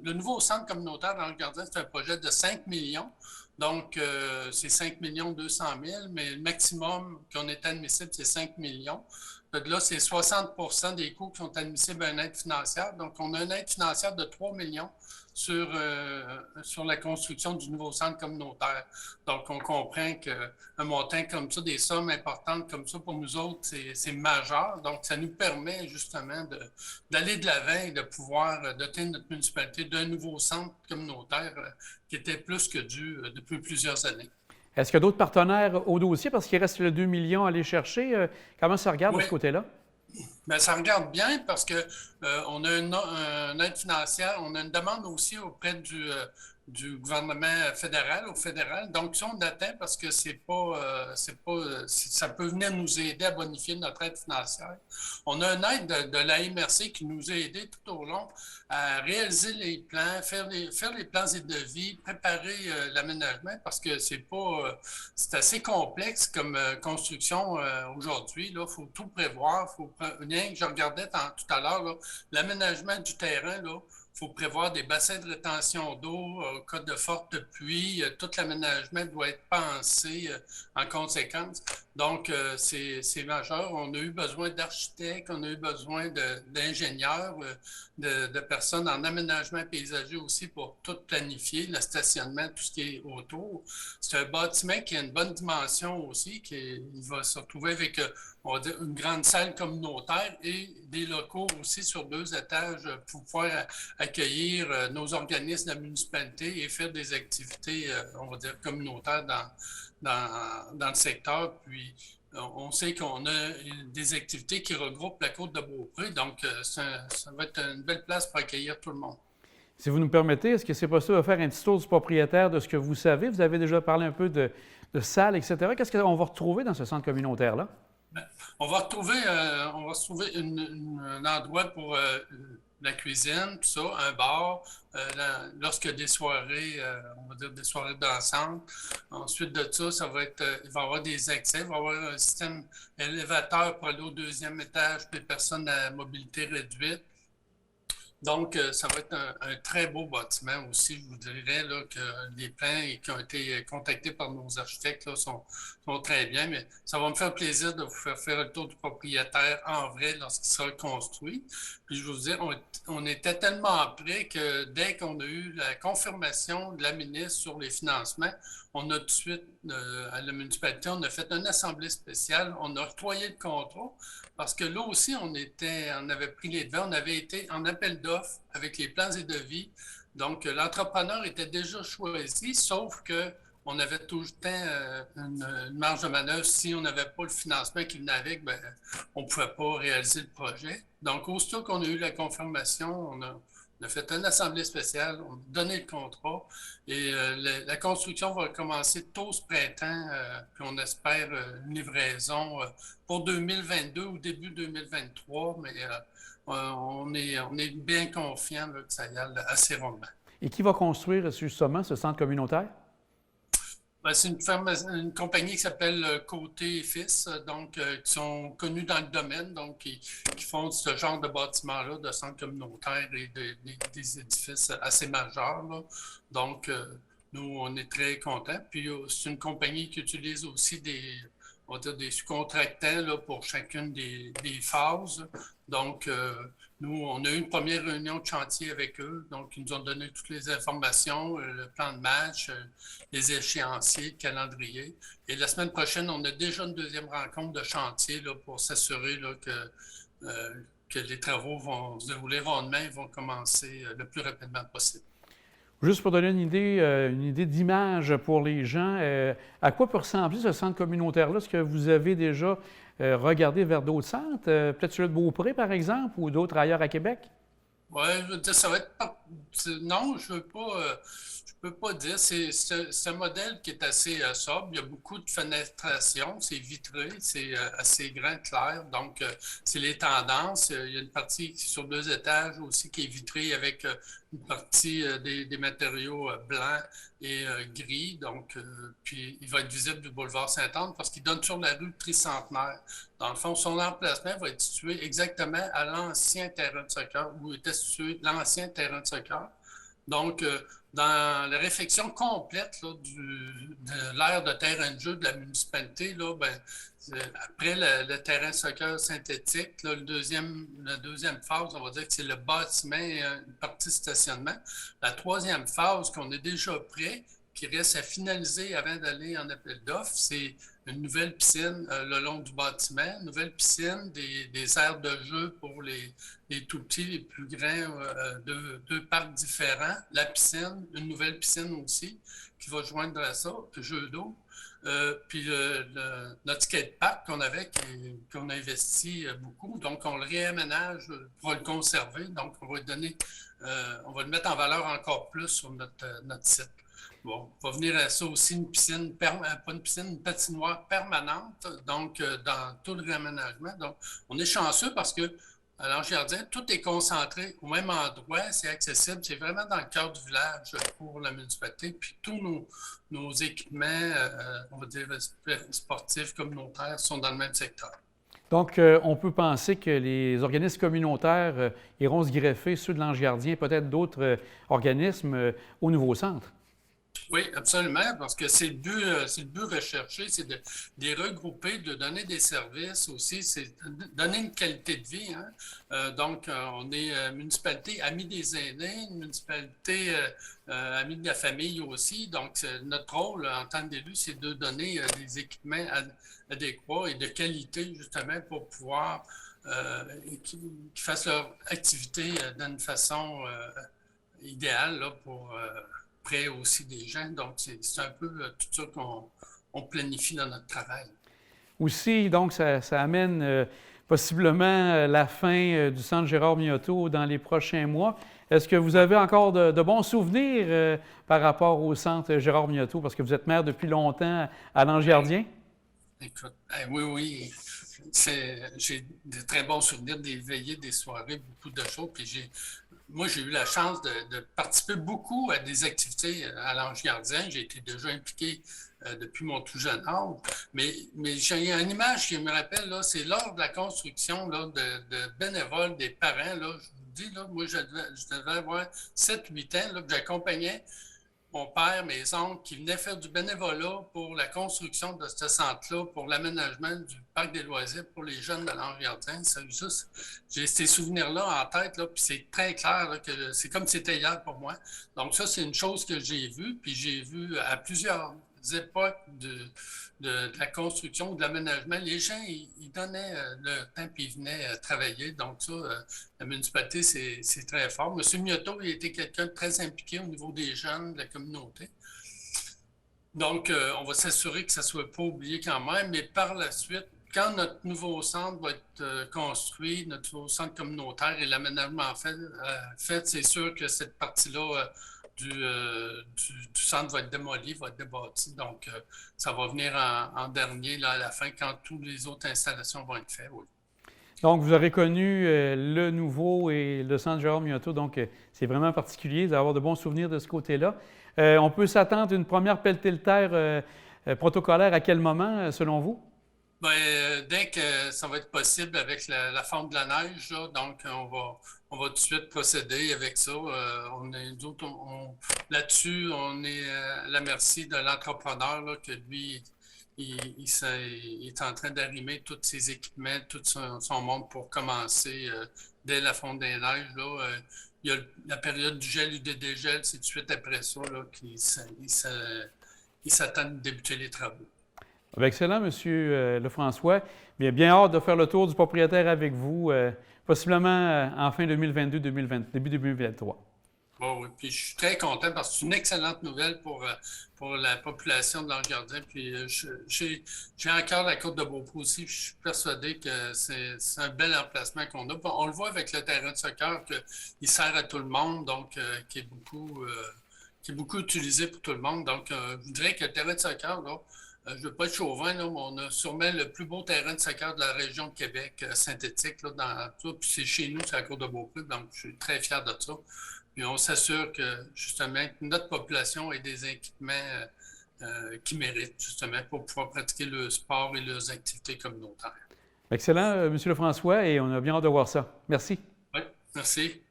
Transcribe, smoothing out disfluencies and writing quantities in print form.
le nouveau centre communautaire dans le Gardien, c'est un projet de 5 millions. Donc, c'est 5 200 000, mais le maximum qu'on est admissible, c'est 5 millions. Donc là, c'est 60 des coûts qui sont admissibles à une aide financière. Donc, on a une aide financière de 3 millions sur la construction du nouveau centre communautaire. Donc, on comprend qu'un montant comme ça, des sommes importantes comme ça, pour nous autres, c'est majeur. Donc, ça nous permet justement d'aller de l'avant et de pouvoir doter notre municipalité d'un nouveau centre communautaire qui était plus que dû depuis plusieurs années. Est-ce qu'il y a d'autres partenaires au dossier? Parce qu'il reste le 2 millions à aller chercher. Comment ça regarde de Oui, ce côté-là? ben, ça regarde bien parce que on a une aide financière, on a une demande aussi auprès du gouvernement fédéral, au fédéral. Donc, si on attend parce que ça peut venir nous aider à bonifier notre aide financière. On a une aide de la MRC qui nous a aidés tout au long à réaliser les plans, faire les plans et devis, préparer l'aménagement parce que c'est assez complexe comme construction aujourd'hui. Là, faut tout prévoir. Je regardais tout à l'heure l'aménagement du terrain. Là, il faut prévoir des bassins de rétention d'eau au cas de forte pluie. Tout l'aménagement doit être pensé en conséquence. Donc, c'est majeur. On a eu besoin d'architectes, on a eu besoin d'ingénieurs, de personnes en aménagement paysager aussi pour tout planifier, le stationnement, tout ce qui est autour. C'est un bâtiment qui a une bonne dimension aussi, il va se retrouver avec on va dire, une grande salle communautaire et des locaux aussi sur 2 étages pour pouvoir accueillir nos organismes de la municipalité et faire des activités, on va dire, communautaires dans le secteur. Puis, on sait qu'on a des activités qui regroupent la côte de Beaupré, donc ça va être une belle place pour accueillir tout le monde. Si vous nous permettez, est-ce que c'est possible de faire un petit tour du propriétaire de ce que vous savez? Vous avez déjà parlé un peu de salles, etc. Qu'est-ce qu'on va retrouver dans ce centre communautaire-là? On va retrouver un endroit pour la cuisine, tout ça, un bar, lorsque des soirées, on va dire des soirées dansante. Ensuite de ça, il va y avoir des accès, il va y avoir un système élévateur pour aller au 2e étage pour les personnes à mobilité réduite. Donc, ça va être un très beau bâtiment aussi. Je vous dirais là, que les plans qui ont été contactés par nos architectes là, sont très bien, mais ça va me faire plaisir de vous faire le tour du propriétaire en vrai lorsqu'il sera construit. Puis, je vous dis, on était tellement prêts que dès qu'on a eu la confirmation de la ministre sur les financements, on a tout de suite, à la municipalité, on a fait une assemblée spéciale, on a octroyé le contrat, parce que là aussi, on avait pris les devants, on avait été en appel d'offres avec les plans et devis. Donc, l'entrepreneur était déjà choisi, sauf que on avait tout le temps une marge de manœuvre. Si on n'avait pas le financement qui venait avec, ben, on ne pouvait pas réaliser le projet. Donc, aussitôt qu'on a eu la confirmation, on a fait une assemblée spéciale, on a donné le contrat et la construction va commencer tôt ce printemps, puis on espère une livraison pour 2022 ou début 2023, mais on est bien confiant là, que ça y aille assez rondement. Et qui va construire justement ce centre communautaire? Ben, c'est une compagnie qui s'appelle Côté et Fils, donc qui sont connus dans le domaine, donc qui font ce genre de bâtiments-là, de centres communautaires et des édifices assez majeurs. Là. Donc, nous, on est très contents. Puis, c'est une compagnie qui utilise aussi on va dire des sous-contractants là, pour chacune des phases. Donc, nous, on a eu une première réunion de chantier avec eux. Donc, ils nous ont donné toutes les informations, le plan de match, les échéanciers, le calendrier. Et la semaine prochaine, on a déjà une deuxième rencontre de chantier là, pour s'assurer là, que les travaux vont se dérouler rondement et vont commencer le plus rapidement possible. Juste pour donner une idée d'image pour les gens, à quoi peut ressembler ce centre communautaire-là? Est-ce que vous avez déjà regardé vers d'autres centres? Peut-être celui de Beaupré, par exemple, ou d'autres ailleurs à Québec? Oui, je veux dire, ça va être. Non, je peux pas dire. C'est un modèle qui est assez sobre. Il y a beaucoup de fenestration, c'est vitré, c'est assez grand, clair. Donc, c'est les tendances. Il y a une partie sur 2 étages aussi qui est vitrée avec une partie des matériaux blancs et gris. Donc, puis il va être visible du boulevard Sainte-Anne parce qu'il donne sur la rue Tricentenaire. Dans le fond, son emplacement va être situé exactement à l'ancien terrain de soccer, où était situé l'ancien terrain de soccer. Donc, dans la réflexion complète là, de l'aire de terrain de jeu de la municipalité, là, ben, après le terrain de soccer synthétique, là, la deuxième phase, on va dire que c'est le bâtiment et une partie stationnement. La troisième phase, qu'on est déjà prêt, qui reste à finaliser avant d'aller en appel d'offres, c'est une nouvelle piscine le long du bâtiment, une nouvelle piscine, des aires de jeu pour les tout petits, les plus grands, deux parcs différents, la piscine, une nouvelle piscine aussi, qui va joindre à ça, le jeu d'eau. Puis notre skatepark qu'on avait, qu'on a investi beaucoup, donc on le réaménage pour le conserver, donc on va on va le mettre en valeur encore plus sur notre site. Bon, va venir à ça aussi une piscine, pas une piscine, une patinoire permanente, donc dans tout le réaménagement. Donc, on est chanceux parce que à l'Ange-Gardien, tout est concentré au même endroit, c'est accessible, c'est vraiment dans le cœur du village pour la municipalité. Puis tous nos équipements, on va dire sportifs, communautaires, sont dans le même secteur. Donc, on peut penser que les organismes communautaires iront se greffer, ceux de l'Ange-Gardien, peut-être d'autres organismes au nouveau centre. Oui, absolument, parce que c'est le but recherché, c'est de les regrouper, de donner des services aussi, c'est donner une qualité de vie. Hein. On est municipalité amie des aînés, une municipalité amie de la famille aussi. Donc, notre rôle en tant qu'élu, c'est de donner des équipements adéquats et de qualité, justement, pour pouvoir qu'ils fassent leur activité d'une façon idéale là, pour près aussi des gens. Donc, c'est un peu tout ça qu'on planifie dans notre travail. Aussi, donc, ça amène possiblement la fin du centre Gérard Miotto dans les prochains mois. Est-ce que vous avez encore de bons souvenirs par rapport au centre Gérard Miotto, parce que vous êtes maire depuis longtemps à l'Ange-Gardien? Écoute, oui, oui. J'ai de très bons souvenirs des veillées, des soirées, beaucoup de choses. Puis moi, j'ai eu la chance de participer beaucoup à des activités à l'Ange Gardien. J'ai été déjà impliqué depuis mon tout jeune âge. Mais j'ai une image qui me rappelle, là, c'est lors de la construction là, de bénévoles, des parents. Là, je vous dis, là, moi, je devais avoir 7-8 ans, là, que j'accompagnais mon père, mes oncles, qui venaient faire du bénévolat pour la construction de ce centre-là, pour l'aménagement du parc des loisirs pour les jeunes de l'Ange-Gardien. J'ai ces souvenirs-là en tête, là, puis c'est très clair là, que c'est comme si c'était hier pour moi. Donc ça, c'est une chose que j'ai vue, puis j'ai vu à plusieurs époques de la construction, de l'aménagement. Les gens, ils donnaient leur temps, puis ils venaient travailler. Donc ça, la municipalité, c'est très fort. M. Miotto, il était quelqu'un de très impliqué au niveau des jeunes, de la communauté. Donc, on va s'assurer que ça ne soit pas oublié quand même, mais par la suite, quand notre nouveau centre va être construit, notre nouveau centre communautaire et l'aménagement fait, c'est sûr que cette partie-là du centre va être démolie, va être débâtie. Donc, ça va venir en dernier, là, à la fin, quand toutes les autres installations vont être faites, oui. Donc, vous aurez connu le nouveau et le centre Gérard Miotto, donc c'est vraiment particulier d'avoir de bons souvenirs de ce côté-là. On peut s'attendre à une première pelletée de terre protocolaire à quel moment, selon vous? Ben, dès que ça va être possible avec la fonte de la neige, là, donc on va tout de suite procéder avec ça. Là-dessus, on est à la merci de l'entrepreneur là, que lui, il est en train d'arrimer tous ses équipements, tout son monde pour commencer dès la fonte des neiges. Là, il y a la période du gel et du dégel, c'est tout de suite après ça là, qu'il s'attend de débuter les travaux. Excellent, M. Lefrançois. Bien hâte de faire le tour du propriétaire avec vous, possiblement en fin 2022-2020, début 2023. Bon, oui, puis je suis très content parce que c'est une excellente nouvelle pour la population de l'Ange-Gardien. Puis j'ai encore la côte de Beaupré aussi. Puis je suis persuadé que c'est un bel emplacement qu'on a. On le voit avec le terrain de soccer qu'il sert à tout le monde, donc qui est beaucoup utilisé pour tout le monde. Donc, je dirais que le terrain de soccer, là, je ne veux pas être chauvin, là, mais on a sûrement le plus beau terrain de soccer de la région de Québec, synthétique, là, dans tout. Puis c'est chez nous, c'est à la Côte de Beaupré, donc je suis très fier de ça. Puis on s'assure que, justement, notre population ait des équipements qui méritent, justement, pour pouvoir pratiquer le sport et leurs activités communautaires. Excellent, M. Lefrançois, et on a bien hâte de voir ça. Merci. Oui, merci.